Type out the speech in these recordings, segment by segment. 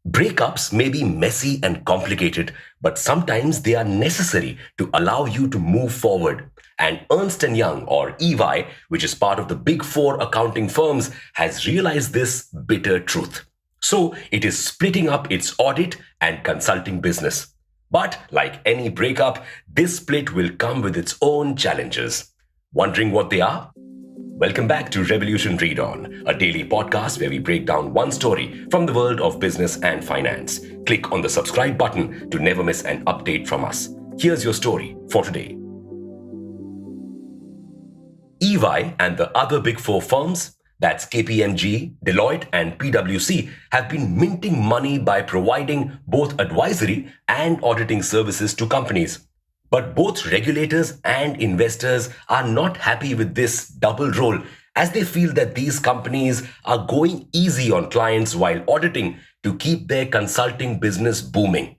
Breakups may be messy and complicated, but sometimes they are necessary to allow you to move forward. And Ernst and Young, or EY, which is part of the big four accounting firms, has realized this bitter truth. So it is splitting up its audit and consulting business. But like any breakup, this split will come with its own challenges. Wondering what they are? Welcome back to Revolution Read On, a daily podcast where we break down one story from the world of business and finance. Click on the subscribe button to never miss an update from us. Here's your story for today. EY and the other big four firms, that's KPMG, Deloitte, and PwC, have been minting money by providing both advisory and auditing services to companies. But both regulators and investors are not happy with this double role, as they feel that these companies are going easy on clients while auditing to keep their consulting business booming.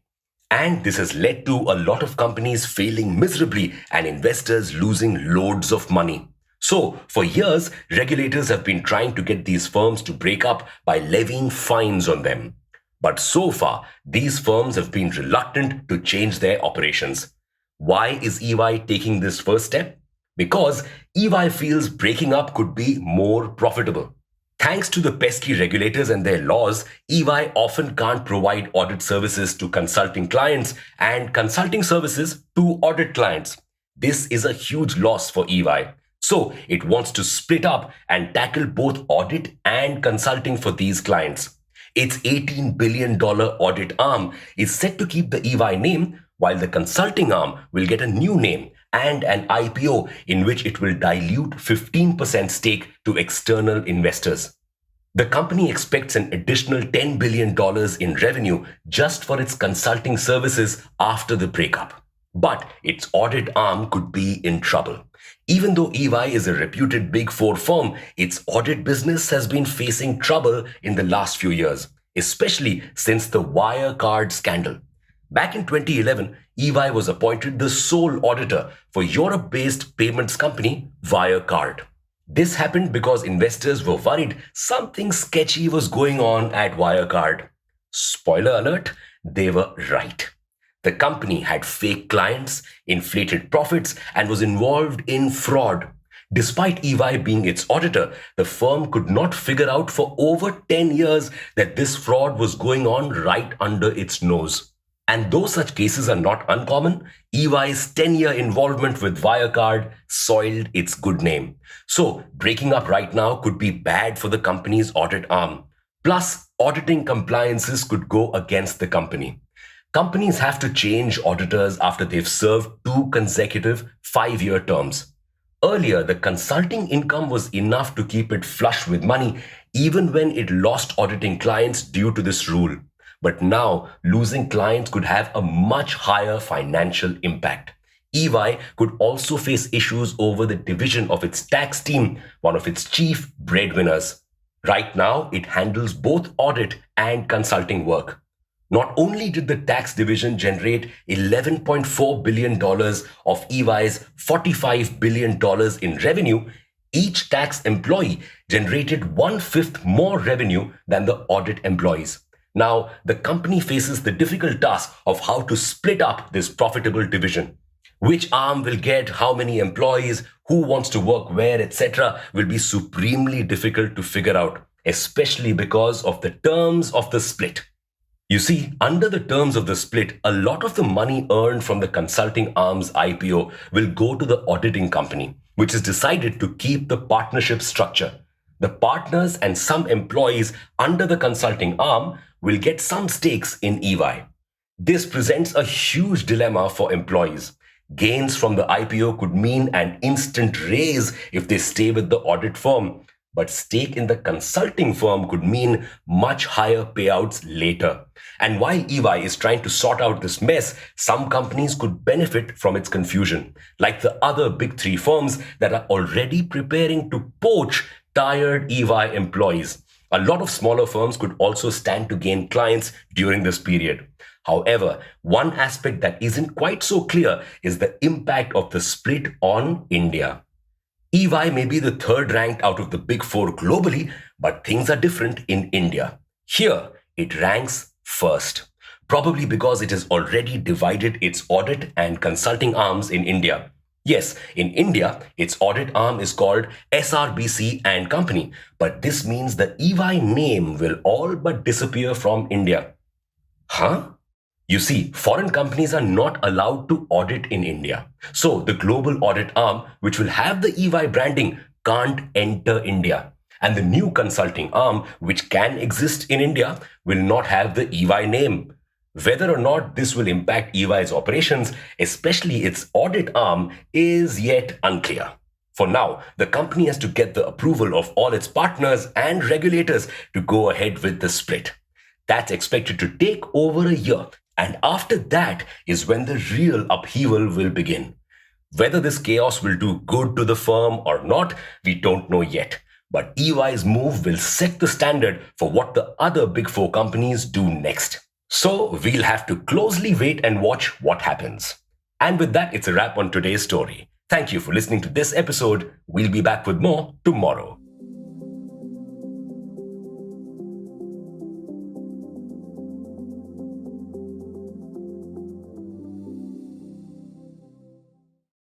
And this has led to a lot of companies failing miserably and investors losing loads of money. So, for years, regulators have been trying to get these firms to break up by levying fines on them. But so far, these firms have been reluctant to change their operations. Why is EY taking this first step? Because EY feels breaking up could be more profitable. Thanks to the pesky regulators and their laws, EY often can't provide audit services to consulting clients and consulting services to audit clients. This is a huge loss for EY. So it wants to split up and tackle both audit and consulting for these clients. Its $18 billion audit arm is set to keep the EY name, while the consulting arm will get a new name and an IPO in which it will dilute 15% stake to external investors. The company expects an additional $10 billion in revenue just for its consulting services after the breakup. But its audit arm could be in trouble. Even though EY is a reputed Big Four firm, its audit business has been facing trouble in the last few years, especially since the Wirecard scandal. Back in 2011, EY was appointed the sole auditor for Europe-based payments company Wirecard. This happened because investors were worried something sketchy was going on at Wirecard. Spoiler alert, they were right. The company had fake clients, inflated profits, and was involved in fraud. Despite EY being its auditor, the firm could not figure out for over 10 years that this fraud was going on right under its nose. And though such cases are not uncommon, EY's 10-year involvement with Wirecard soiled its good name. So, breaking up right now could be bad for the company's audit arm. Plus, auditing compliances could go against the company. Companies have to change auditors after they've served two consecutive 5-year terms. Earlier, the consulting income was enough to keep it flush with money, even when it lost auditing clients due to this rule. But now, losing clients could have a much higher financial impact. EY could also face issues over the division of its tax team, one of its chief breadwinners. Right now, it handles both audit and consulting work. Not only did the tax division generate $11.4 billion of EY's $45 billion in revenue, each tax employee generated one-fifth more revenue than the audit employees. Now, the company faces the difficult task of how to split up this profitable division. Which arm will get how many employees, who wants to work where, etc., will be supremely difficult to figure out, especially because of the terms of the split. You see, under the terms of the split, a lot of the money earned from the consulting arm's IPO will go to the auditing company, which has decided to keep the partnership structure. The partners and some employees under the consulting arm will get some stakes in EY. This presents a huge dilemma for employees. Gains from the IPO could mean an instant raise if they stay with the audit firm, but stake in the consulting firm could mean much higher payouts later. And while EY is trying to sort out this mess, some companies could benefit from its confusion, like the other big three firms that are already preparing to poach tired EY employees. A lot of smaller firms could also stand to gain clients during this period. However, one aspect that isn't quite so clear is the impact of the split on India. EY may be the third ranked out of the big four globally, but things are different in India. Here, it ranks first. Probably because it has already divided its audit and consulting arms in India. Yes, in India, its audit arm is called SRBC and Company, but this means the EY name will all but disappear from India. Huh? You see, foreign companies are not allowed to audit in India. So the global audit arm, which will have the EY branding, can't enter India. And the new consulting arm, which can exist in India, will not have the EY name. Whether or not this will impact EY's operations, especially its audit arm, is yet unclear. For now, the company has to get the approval of all its partners and regulators to go ahead with the split. That's expected to take over a year, and after that is when the real upheaval will begin. Whether this chaos will do good to the firm or not, we don't know yet. But EY's move will set the standard for what the other big four companies do next. So we'll have to closely wait and watch what happens. And with that, it's a wrap on today's story. Thank you for listening to this episode. We'll be back with more tomorrow.